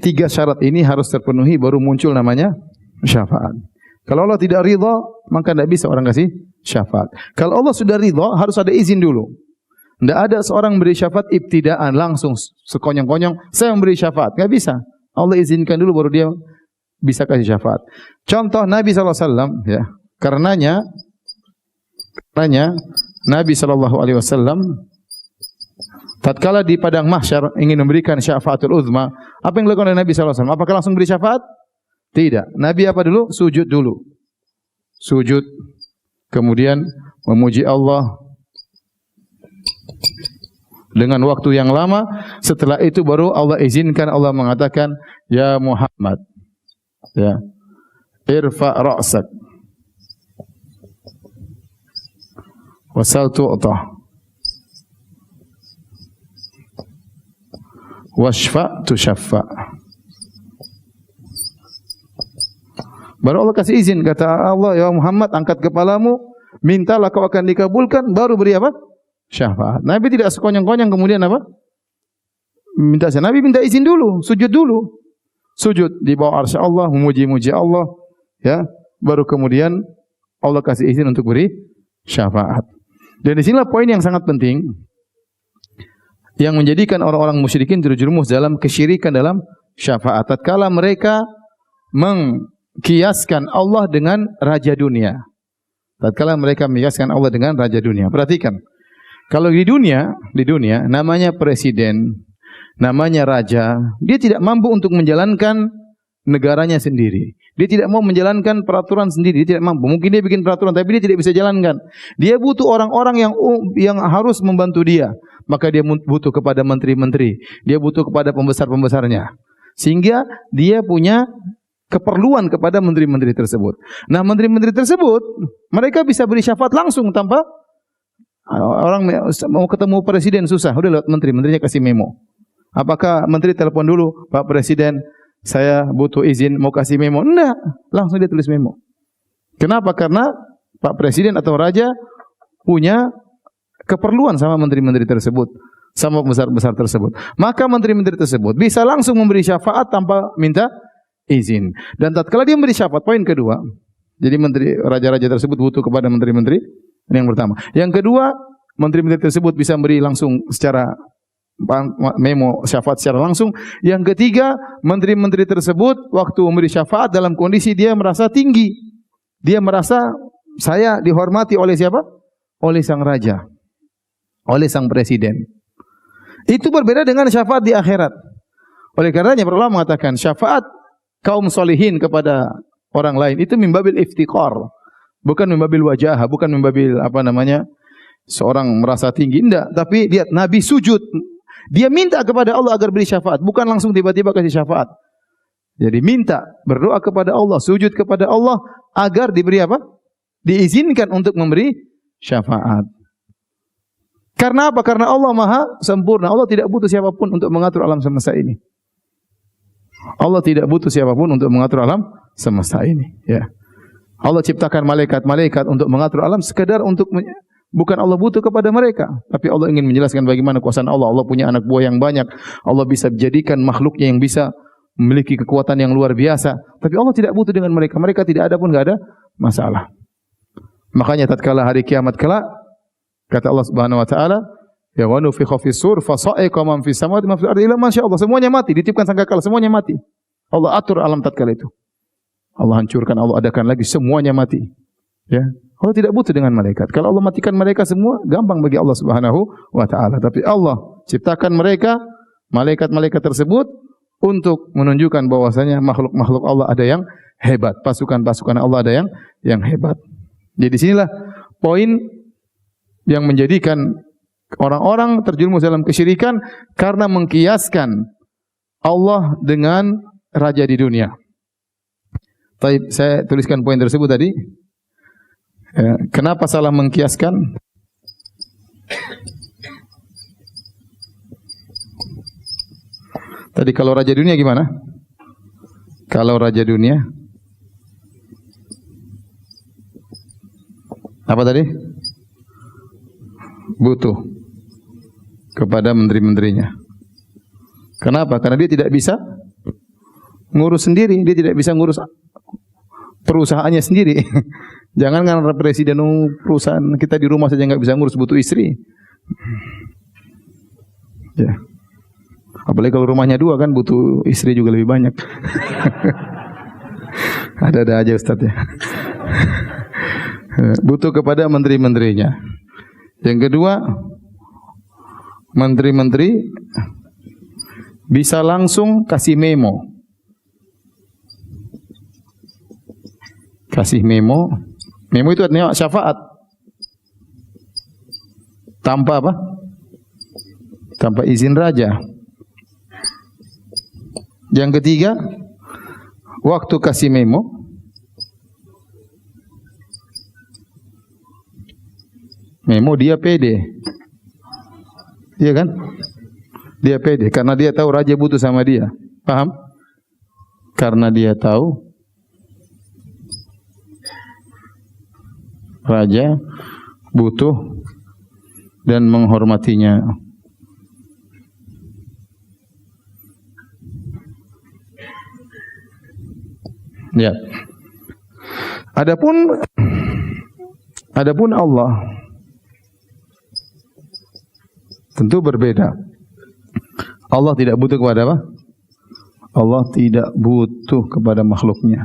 tiga syarat ini harus terpenuhi baru muncul namanya syafaat. Kalau Allah tidak ridha, maka tidak bisa orang kasih syafaat. Kalau Allah sudah ridha, harus ada izin dulu. Tidak ada seorang beri syafaat ibtidaan langsung sekonyong-konyong saya memberi syafaat, enggak bisa. Allah izinkan dulu baru dia bisa kasih syafaat. Contoh Nabi SAW, ya, karenanya Nabi SAW tatkala di padang mahsyar ingin memberikan syafaatul uzma, apa yang dilakukan oleh Nabi SAW? Apakah langsung beri syafaat? Tidak. Nabi apa dulu? Sujud dulu. Sujud, kemudian memuji Allah dengan waktu yang lama. Setelah itu baru Allah izinkan, Allah mengatakan, ya Muhammad, ya, irfa ra'sak wasal tu'tah washfa tushaffa. Baru Allah kasih izin, kata Allah, ya Muhammad, angkat kepalamu, mintalah kau akan dikabulkan, baru beri apa? Syafaat. Nabi tidak sekonyong-konyong kemudian apa? Minta saya. Nabi minta izin dulu, sujud dulu. Sujud di bawah arsy Allah, memuji-muji Allah, ya. Baru kemudian Allah kasih izin untuk beri syafaat. Dan di sinilah poin yang sangat penting yang menjadikan orang-orang musyrikin terjerumus dalam kesyirikan dalam syafaat. Tatkala mereka mengkiaskan Allah dengan raja dunia. Tatkala mereka mengkiaskan Allah dengan raja dunia. Perhatikan. Kalau di dunia namanya presiden, namanya raja, dia tidak mampu untuk menjalankan negaranya sendiri. Dia tidak mau menjalankan peraturan sendiri, dia tidak mampu. Mungkin dia bikin peraturan tapi dia tidak bisa jalankan. Dia butuh orang-orang yang harus membantu dia. Maka dia butuh kepada menteri-menteri, dia butuh kepada pembesar-pembesarnya. Sehingga dia punya keperluan kepada menteri-menteri tersebut. Nah, menteri-menteri tersebut mereka bisa beri syafaat langsung tanpa orang mau ketemu presiden susah, udah lewat menteri, menterinya kasih memo. Apakah menteri telepon dulu, Pak Presiden, saya butuh izin mau kasih memo? Enggak, langsung dia tulis memo. Kenapa? Karena Pak Presiden atau Raja punya keperluan sama menteri-menteri tersebut, sama besar-besar tersebut. Maka menteri-menteri tersebut bisa langsung memberi syafaat tanpa minta izin. Dan tatkala dia memberi syafaat, poin kedua, jadi menteri raja-raja tersebut butuh kepada menteri-menteri. Ini yang pertama. Yang kedua, menteri-menteri tersebut bisa beri langsung secara memo syafaat secara langsung. Yang ketiga, menteri-menteri tersebut waktu memberi syafaat dalam kondisi dia merasa tinggi. Dia merasa saya dihormati oleh siapa? Oleh sang raja, oleh sang presiden. Itu berbeda dengan syafaat di akhirat. Oleh karenanya para ulama mengatakan syafaat kaum solihin kepada orang lain itu mimbabil iftiqar. Bukan membabil wajah, bukan membabil seorang merasa tinggi, enggak. Tapi lihat Nabi sujud, dia minta kepada Allah agar beri syafaat, bukan langsung tiba-tiba kasih syafaat. Jadi minta, berdoa kepada Allah, sujud kepada Allah agar diberi apa? Diizinkan untuk memberi syafaat. Karena apa? Karena Allah Maha sempurna. Allah tidak butuh siapapun untuk mengatur alam semesta ini. Allah tidak butuh siapapun untuk mengatur alam semesta ini, ya. Allah ciptakan malaikat-malaikat untuk mengatur alam sekedar untuk bukan Allah butuh kepada mereka, tapi Allah ingin menjelaskan bagaimana kuasaan Allah. Allah punya anak buah yang banyak. Allah bisa menjadikan makhluknya yang bisa memiliki kekuatan yang luar biasa. Tapi Allah tidak butuh dengan mereka. Mereka tidak ada pun enggak ada masalah. Makanya tatkala hari kiamat kelak kata Allah Subhanahu wa taala, ya wa nufikha fis sur fa sa'iqa man fis samawati wa man fil ardi illa ma syaa Allah. Semuanya mati, ditiupkan sangkakala, semuanya mati. Allah atur alam tatkala itu. Allah hancurkan, Allah adakan lagi, semuanya mati. Ya, Allah tidak butuh dengan malaikat. Kalau Allah matikan mereka semua, gampang bagi Allah Subhanahu wa taala. Tapi Allah ciptakan mereka, malaikat-malaikat tersebut untuk menunjukkan bahwasanya makhluk-makhluk Allah ada yang hebat, pasukan-pasukan Allah ada yang hebat. Jadi di sinilah poin yang menjadikan orang-orang terjerumus dalam kesyirikan karena mengkiaskan Allah dengan raja di dunia. Baik, saya tuliskan poin tersebut tadi. Ya, kenapa salah mengkiaskan? Tadi kalau raja dunia gimana? Kalau raja dunia apa tadi? Butuh kepada menteri-menterinya. Kenapa? Karena dia tidak bisa ngurus sendiri, dia tidak bisa ngurus perusahaannya sendiri. Jangan karena presiden perusahaan kita di rumah saja nggak bisa ngurus, butuh istri. Ya. Apalagi kalau rumahnya 2 kan butuh istri juga lebih banyak. Ada aja Ustaz ya. Butuh kepada menteri-menterinya. Yang kedua, menteri-menteri bisa langsung kasih memo. Kasih memo. Memo itu artinya syafaat. Tanpa apa? Tanpa izin raja. Yang ketiga, waktu kasih memo, dia pede. Iya kan? Dia pede karena dia tahu raja butuh sama dia. Paham? Karena dia tahu raja butuh dan menghormatinya. Ya. Adapun Allah tentu berbeda. Allah tidak butuh kepada apa? Allah tidak butuh kepada makhluknya.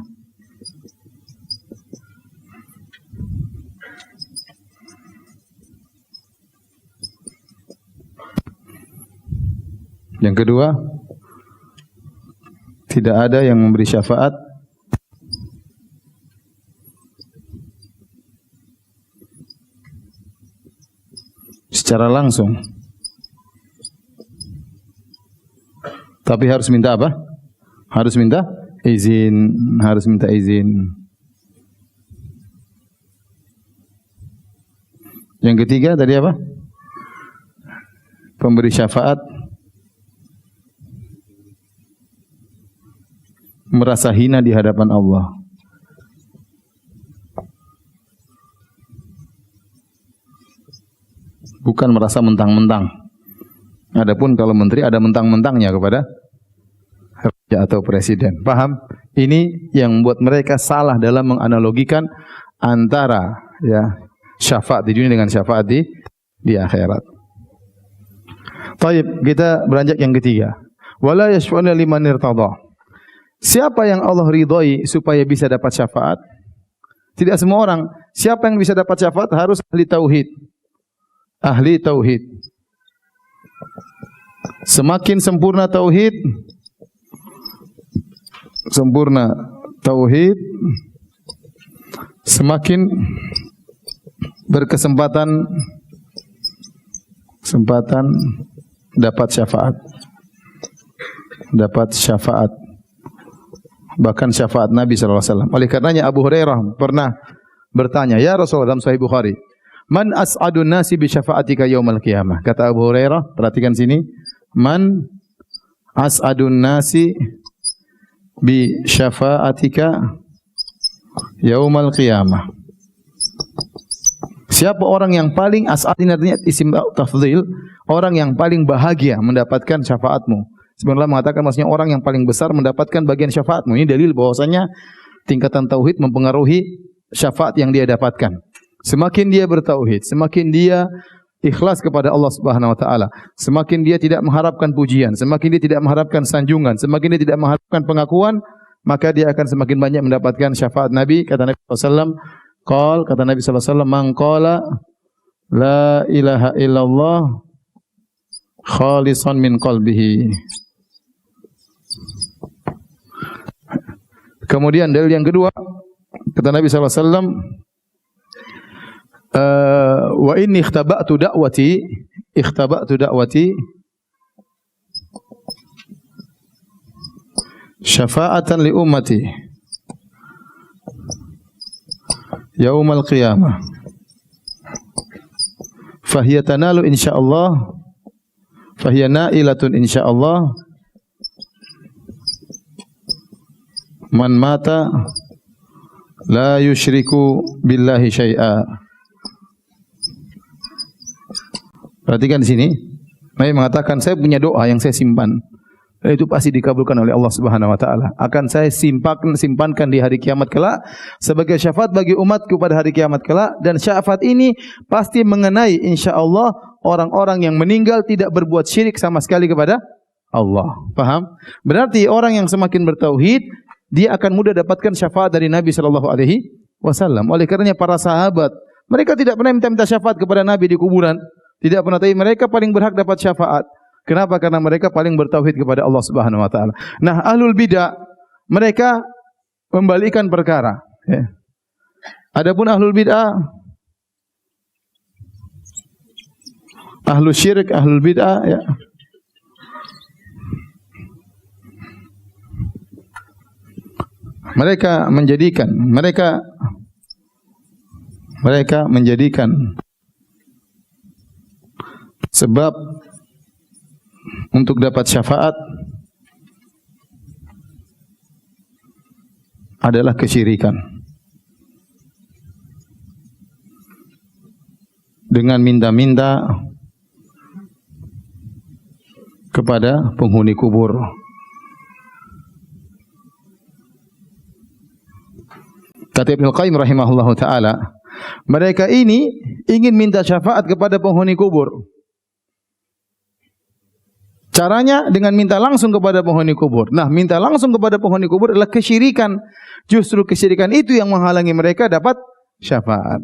Yang kedua, tidak ada yang memberi syafaat secara langsung. Tapi harus minta apa? Harus minta izin, harus minta izin. Yang ketiga tadi apa? Pemberi syafaat merasa hina di hadapan Allah. Bukan merasa mentang-mentang. Adapun kalau menteri ada mentang-mentangnya kepada raja atau presiden. Paham? Ini yang membuat mereka salah dalam menganalogikan antara ya syafaat di dunia dengan syafaat di akhirat. Baik, kita beranjak yang ketiga. Wala yashfa'una liman irtadha. Siapa yang Allah ridhoi supaya bisa dapat syafaat? Tidak semua orang. Siapa yang bisa dapat syafaat harus ahli tauhid. Ahli tauhid. Semakin sempurna tauhid, semakin berkesempatan dapat syafaat. Dapat syafaat. Bahkan syafaat Nabi SAW. Oleh karenanya Abu Hurairah pernah bertanya, "Ya Rasulullah," dalam Sahih Bukhari, "Man as'adun nasi bi syafa'atika yaumal qiyamah?" Kata Abu Hurairah, perhatikan sini, "Man as'adun nasi bi syafa'atika yaumal qiyamah?" Siapa orang yang paling as'ad, ini artinya isim tafdhil, orang yang paling bahagia mendapatkan syafaatmu. Sebenarnya mengatakan maksudnya orang yang paling besar mendapatkan bagian syafaatmu. Ini dalil bahwasanya tingkatan tauhid mempengaruhi syafaat yang dia dapatkan. Semakin dia bertauhid, semakin dia ikhlas kepada Allah Subhanahu wa taala, semakin dia tidak mengharapkan pujian, semakin dia tidak mengharapkan sanjungan, semakin dia tidak mengharapkan pengakuan, maka dia akan semakin banyak mendapatkan syafaat Nabi. Kata Nabi sallallahu alaihi wasallam, "Man qala la ilaha illallah khalisan min qalbihi." Kemudian dalil yang kedua, kata Nabi sallallahu alaihi wasallam, wa inni ikhtaba'tu da'wati syafa'atan li ummati yaumal qiyamah fahiya tanalu insyaallah fahiya na'ilatun insyaallah man mata la yusyriku billahi syai'a. Perhatikan di sini. Nabi mengatakan, saya punya doa yang saya simpan. Dan itu pasti dikabulkan oleh Allah Subhanahu wa taala. Akan saya simpankan di hari kiamat kelak sebagai syafaat bagi umatku pada hari kiamat kelak, dan syafaat ini pasti mengenai insyaallah orang-orang yang meninggal tidak berbuat syirik sama sekali kepada Allah. Paham? Berarti orang yang semakin bertauhid, dia akan mudah dapatkan syafaat dari Nabi sallallahu alaihi wasallam. Oleh karenanya para sahabat, mereka tidak pernah minta syafaat kepada Nabi di kuburan. Tidak pernah, tapi mereka paling berhak dapat syafaat. Kenapa? Karena mereka paling bertauhid kepada Allah Subhanahu wa taala. Nah, ahlul bidah mereka membalikkan perkara, ya. Adapun ahlul bid'ah, ahlul syirik, ahlul bid'ah, ya, mereka menjadikan sebab untuk dapat syafaat adalah kesyirikan. Dengan minta-minta kepada penghuni kubur. Kata Ibnu Qayyim rahimahullahu taala, mereka ini ingin minta syafaat kepada penghuni kubur. Caranya dengan minta langsung kepada penghuni kubur. Nah, minta langsung kepada penghuni kubur adalah kesyirikan. Justru kesyirikan itu yang menghalangi mereka dapat syafaat.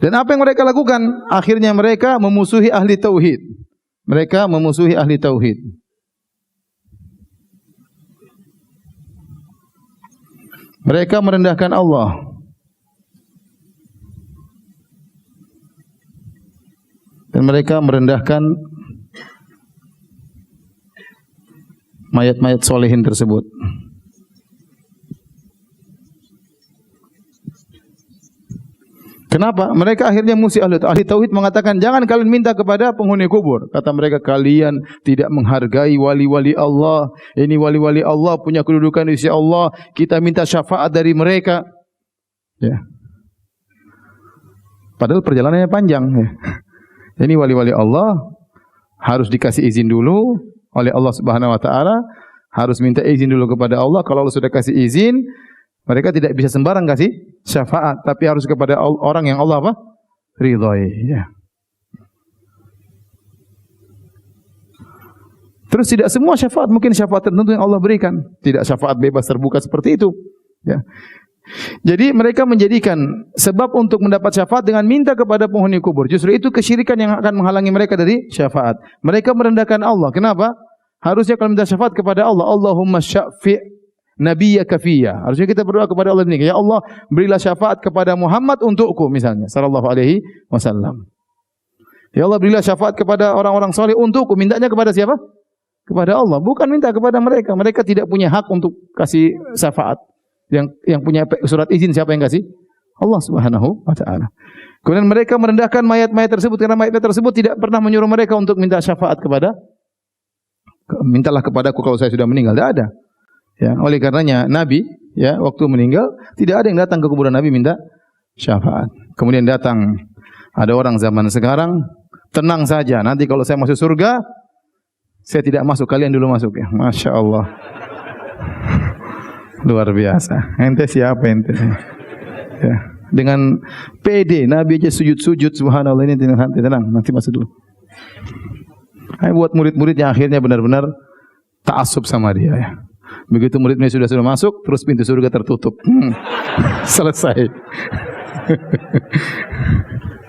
Dan apa yang mereka lakukan? Akhirnya mereka memusuhi ahli tauhid. Mereka memusuhi ahli tauhid. Mereka merendahkan Allah. Dan mereka merendahkan mayat-mayat solehin tersebut. Kenapa? Mereka akhirnya musuh ahli tauhid mengatakan, jangan kalian minta kepada penghuni kubur. Kata mereka, kalian tidak menghargai wali-wali Allah. Ini wali-wali Allah punya kedudukan di sisi Allah. Kita minta syafaat dari mereka. Ya. Padahal perjalanannya panjang. Ya. Ini wali-wali Allah harus dikasih izin dulu oleh Allah Subhanahu wa taala, harus minta izin dulu kepada Allah. Kalau Allah sudah kasih izin, mereka tidak bisa sembarang kasih syafaat, tapi harus kepada orang yang Allah apa? Ridhai, ya. Terus tidak semua syafaat, mungkin syafaat tertentu yang Allah berikan, tidak syafaat bebas terbuka seperti itu, ya. Jadi mereka menjadikan sebab untuk mendapat syafaat dengan minta kepada penghuni kubur. Justru itu kesyirikan yang akan menghalangi mereka dari syafaat. Mereka merendahkan Allah. Kenapa? Harusnya kalau minta syafaat kepada Allah, Allahumma syafi' nabiyyaka fiyya. Harusnya kita berdoa kepada Allah ini, ya Allah, berilah syafaat kepada Muhammad untukku misalnya, sallallahu alaihi wasallam. Ya Allah, berilah syafaat kepada orang-orang saleh untukku. Mintanya kepada siapa? Kepada Allah, bukan minta kepada mereka. Mereka tidak punya hak untuk kasih syafaat. Yang punya surat izin siapa yang kasih? Allah Subhanahu wa taala. Kemudian mereka merendahkan mayat-mayat tersebut karena mayat-mayat tersebut tidak pernah menyuruh mereka untuk minta syafaat kepada, mintalah kepadaku kalau saya sudah meninggal. Tidak ada. Ya, oleh karenanya Nabi, ya, waktu meninggal tidak ada yang datang ke kuburan Nabi minta syafaat. Kemudian datang ada orang zaman sekarang, tenang saja, nanti kalau saya masuk surga, saya tidak masuk, kalian dulu masuk, ya. Masya Allah. Luar biasa. Ente siapa ente? Ya. Dengan PD, Nabi aja sujud-sujud, subhanallah, ini tenang, nanti masuk dulu. Hai, buat murid-murid yang akhirnya benar-benar ta'assub sama dia, ya. Begitu murid-murid sudah masuk, terus pintu surga tertutup. Selesai.